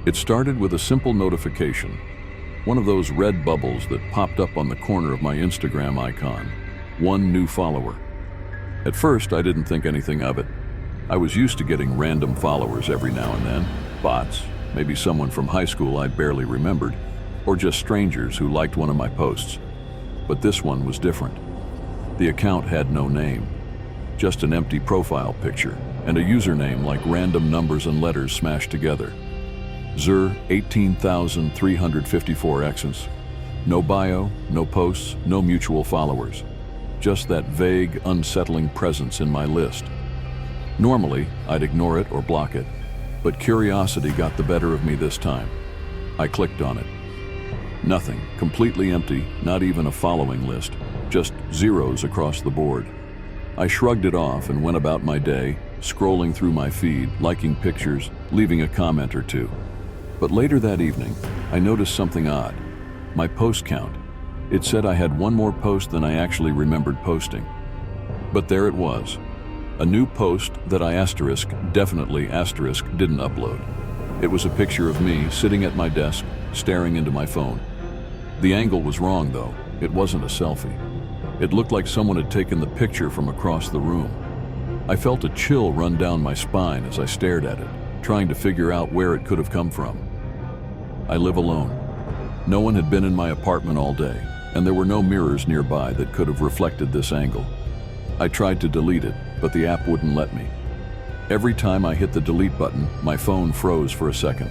It started with a simple notification, one of those red bubbles that popped up on the corner of my Instagram icon. One new follower. At first, I didn't think anything of it. I was used to getting random followers every now and then. Bots, maybe someone from high school I barely remembered, or just strangers who liked one of my posts. But this one was different. The account had no name, just an empty profile picture and a username like random numbers and letters smashed together. Zur 18,354Xs. No bio, no posts, no mutual followers. Just that vague, unsettling presence in my list. Normally, I'd ignore it or block it, but curiosity got the better of me this time. I clicked on it. Nothing, completely empty, not even a following list, just zeros across the board. I shrugged it off and went about my day, scrolling through my feed, liking pictures, leaving a comment or two. But later that evening, I noticed something odd. My post count. It said I had one more post than I actually remembered posting. But there it was. A new post that I definitely didn't upload. It was a picture of me sitting at my desk, staring into my phone. The angle was wrong though. It wasn't a selfie. It looked like someone had taken the picture from across the room. I felt a chill run down my spine as I stared at it, trying to figure out where it could have come from. I live alone. No one had been in my apartment all day, and there were no mirrors nearby that could have reflected this angle. I tried to delete it, but the app wouldn't let me. Every time I hit the delete button, my phone froze for a second,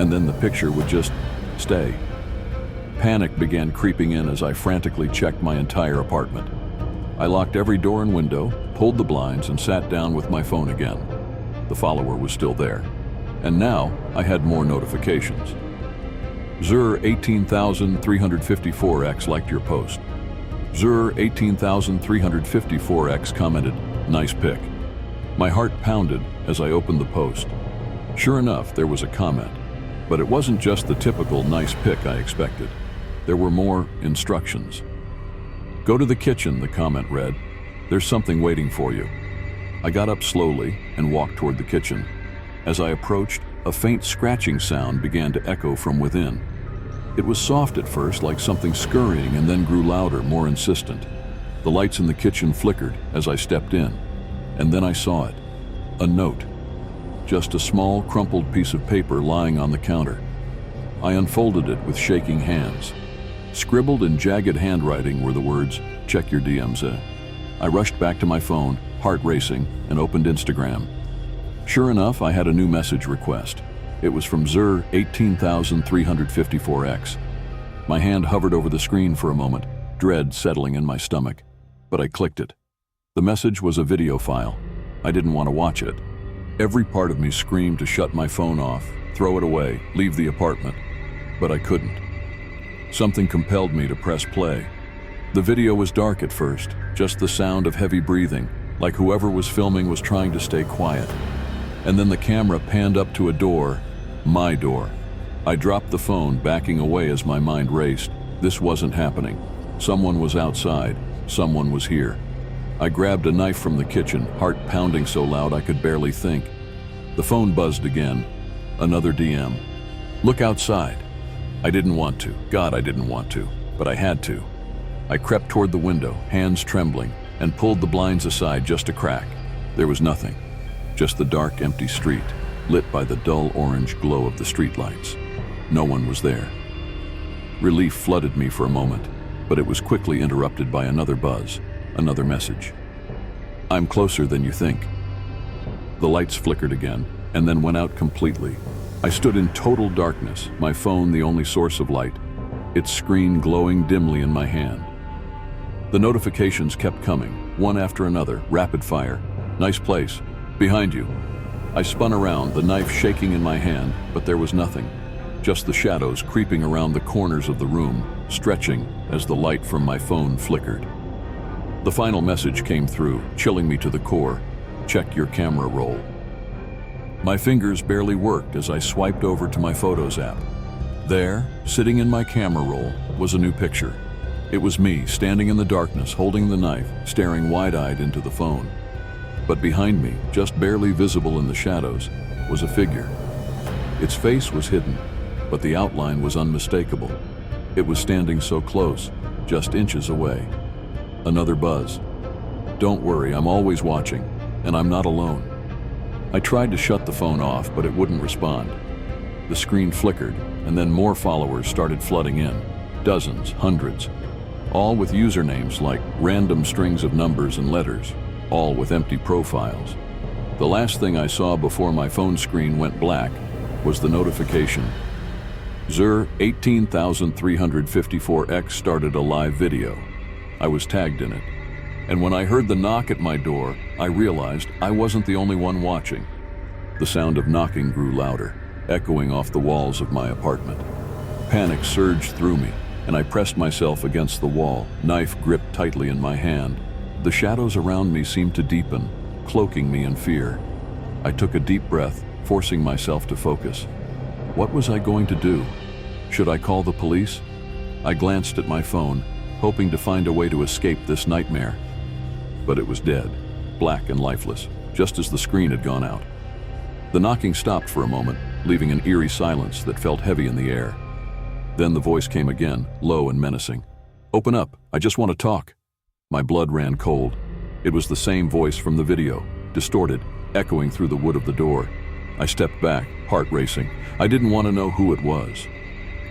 and then the picture would just stay. Panic began creeping in as I frantically checked my entire apartment. I locked every door and window, pulled the blinds, and sat down with my phone again. The follower was still there. And now I had more notifications. Zur 18,354X liked your post. Zur 18,354X commented, "Nice pic." My heart pounded as I opened the post. Sure enough, there was a comment, but it wasn't just the typical nice pic I expected. There were more instructions. "Go to the kitchen," the comment read. "There's something waiting for you." I got up slowly and walked toward the kitchen. As I approached, a faint scratching sound began to echo from within. It was soft at first, like something scurrying, and then grew louder, more insistent. The lights in the kitchen flickered as I stepped in, and then I saw it. A note. Just a small, crumpled piece of paper lying on the counter. I unfolded it with shaking hands. Scribbled in jagged handwriting were the words, "Check your DMs." I rushed back to my phone, heart racing, and opened Instagram. Sure enough, I had a new message request. It was from Zur 18,354X. My hand hovered over the screen for a moment, dread settling in my stomach. But I clicked it. The message was a video file. I didn't want to watch it. Every part of me screamed to shut my phone off, throw it away, leave the apartment. But I couldn't. Something compelled me to press play. The video was dark at first, just the sound of heavy breathing, like whoever was filming was trying to stay quiet. And then the camera panned up to a door, my door. I dropped the phone, backing away as my mind raced. This wasn't happening. Someone was outside. Someone was here. I grabbed a knife from the kitchen, heart pounding so loud I could barely think. The phone buzzed again. Another DM. "Look outside." I didn't want to. God, I didn't want to. But I had to. I crept toward the window, hands trembling, and pulled the blinds aside just a crack. There was nothing. Just the dark, empty street, lit by the dull orange glow of the streetlights. No one was there. Relief flooded me for a moment, but it was quickly interrupted by another buzz, another message. "I'm closer than you think." The lights flickered again, and then went out completely. I stood in total darkness, my phone the only source of light, its screen glowing dimly in my hand. The notifications kept coming, one after another, rapid fire. "Nice place. Behind you." I spun around, the knife shaking in my hand, but there was nothing. Just the shadows creeping around the corners of the room, stretching as the light from my phone flickered. The final message came through, chilling me to the core. "Check your camera roll." My fingers barely worked as I swiped over to my Photos app. There, sitting in my camera roll, was a new picture. It was me, standing in the darkness, holding the knife, staring wide-eyed into the phone. But behind me, just barely visible in the shadows, was a figure. Its face was hidden, but the outline was unmistakable. It was standing so close, just inches away. Another buzz. Don't worry, I'm always watching, and I'm not alone. I tried to shut the phone off, but it wouldn't respond. The screen flickered, and then more followers started flooding in. Dozens, hundreds, all with usernames like random strings of numbers and letters, all with empty profiles. The last thing I saw before my phone screen went black was the notification. Zur 18354X started a live video. I was tagged in it. And when I heard the knock at my door, I realized I wasn't the only one watching. The sound of knocking grew louder, echoing off the walls of my apartment. Panic surged through me, and I pressed myself against the wall, knife gripped tightly in my hand. The shadows around me seemed to deepen, cloaking me in fear. I took a deep breath, forcing myself to focus. What was I going to do? Should I call the police? I glanced at my phone, hoping to find a way to escape this nightmare. But it was dead, black and lifeless, just as the screen had gone out. The knocking stopped for a moment, leaving an eerie silence that felt heavy in the air. Then the voice came again, low and menacing. "Open up, I just want to talk." My blood ran cold. It was the same voice from the video, distorted, echoing through the wood of the door. I stepped back, heart racing. I didn't want to know who it was.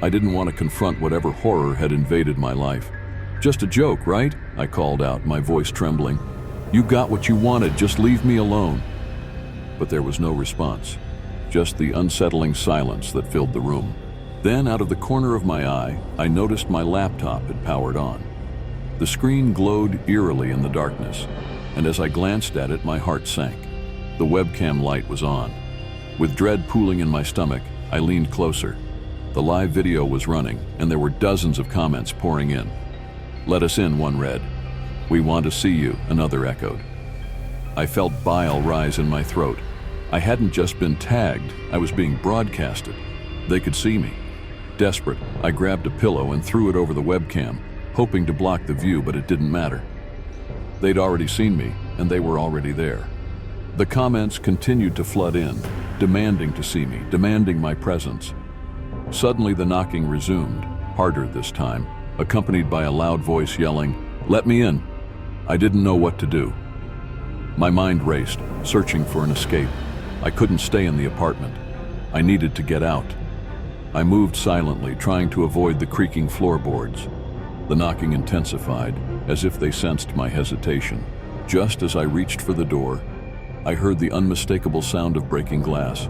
I didn't want to confront whatever horror had invaded my life. "Just a joke, right?" I called out, my voice trembling. "You got what you wanted, just leave me alone." But there was no response, just the unsettling silence that filled the room. Then, out of the corner of my eye, I noticed my laptop had powered on. The screen glowed eerily in the darkness, and as I glanced at it, my heart sank. The webcam light was on. With dread pooling in my stomach, I leaned closer. The live video was running, and there were dozens of comments pouring in. "Let us in," one read. "We want to see you," another echoed. I felt bile rise in my throat. I hadn't just been tagged, I was being broadcasted. They could see me. Desperate, I grabbed a pillow and threw it over the webcam, hoping to block the view, but it didn't matter. They'd already seen me, and they were already there. The comments continued to flood in, demanding to see me, demanding my presence. Suddenly the knocking resumed, harder this time, accompanied by a loud voice yelling, "Let me in." I didn't know what to do. My mind raced, searching for an escape. I couldn't stay in the apartment. I needed to get out. I moved silently, trying to avoid the creaking floorboards. The knocking intensified, as if they sensed my hesitation. Just as I reached for the door, I heard the unmistakable sound of breaking glass.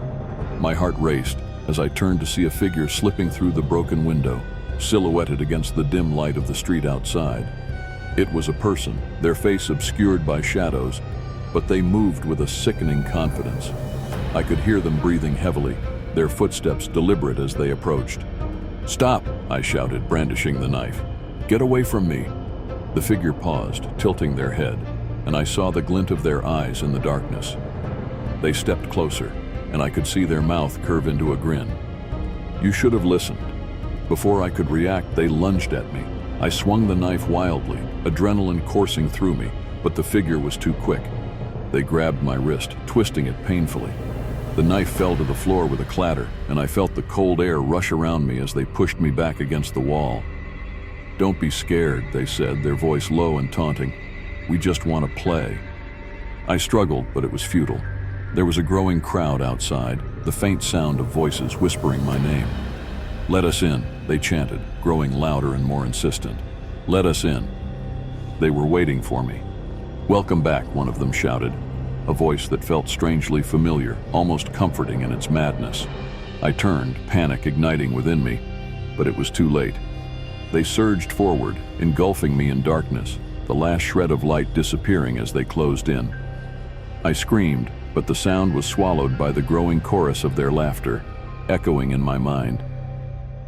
My heart raced as I turned to see a figure slipping through the broken window, silhouetted against the dim light of the street outside. It was a person, their face obscured by shadows, but they moved with a sickening confidence. I could hear them breathing heavily, their footsteps deliberate as they approached. "Stop!" I shouted, brandishing the knife. "Get away from me!" The figure paused, tilting their head, and I saw the glint of their eyes in the darkness. They stepped closer, and I could see their mouth curve into a grin. "You should have listened." Before I could react, they lunged at me. I swung the knife wildly, adrenaline coursing through me, but the figure was too quick. They grabbed my wrist, twisting it painfully. The knife fell to the floor with a clatter, and I felt the cold air rush around me as they pushed me back against the wall. "Don't be scared," they said, their voice low and taunting. "We just want to play." I struggled, but it was futile. There was a growing crowd outside, the faint sound of voices whispering my name. "Let us in," they chanted, growing louder and more insistent. "Let us in." They were waiting for me. "Welcome back," one of them shouted, a voice that felt strangely familiar, almost comforting in its madness. I turned, panic igniting within me, but it was too late. They surged forward, engulfing me in darkness, the last shred of light disappearing as they closed in. I screamed, but the sound was swallowed by the growing chorus of their laughter, echoing in my mind.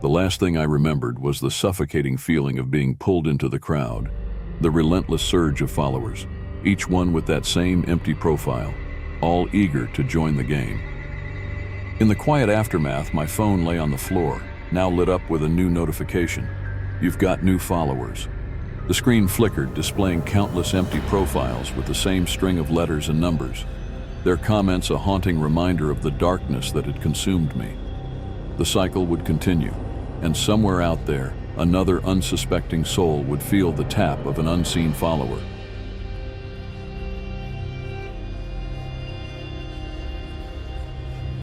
The last thing I remembered was the suffocating feeling of being pulled into the crowd, the relentless surge of followers, each one with that same empty profile, all eager to join the game. In the quiet aftermath, my phone lay on the floor, now lit up with a new notification. "You've got new followers." The screen flickered, displaying countless empty profiles with the same string of letters and numbers, their comments a haunting reminder of the darkness that had consumed me. The cycle would continue, and somewhere out there, another unsuspecting soul would feel the tap of an unseen follower.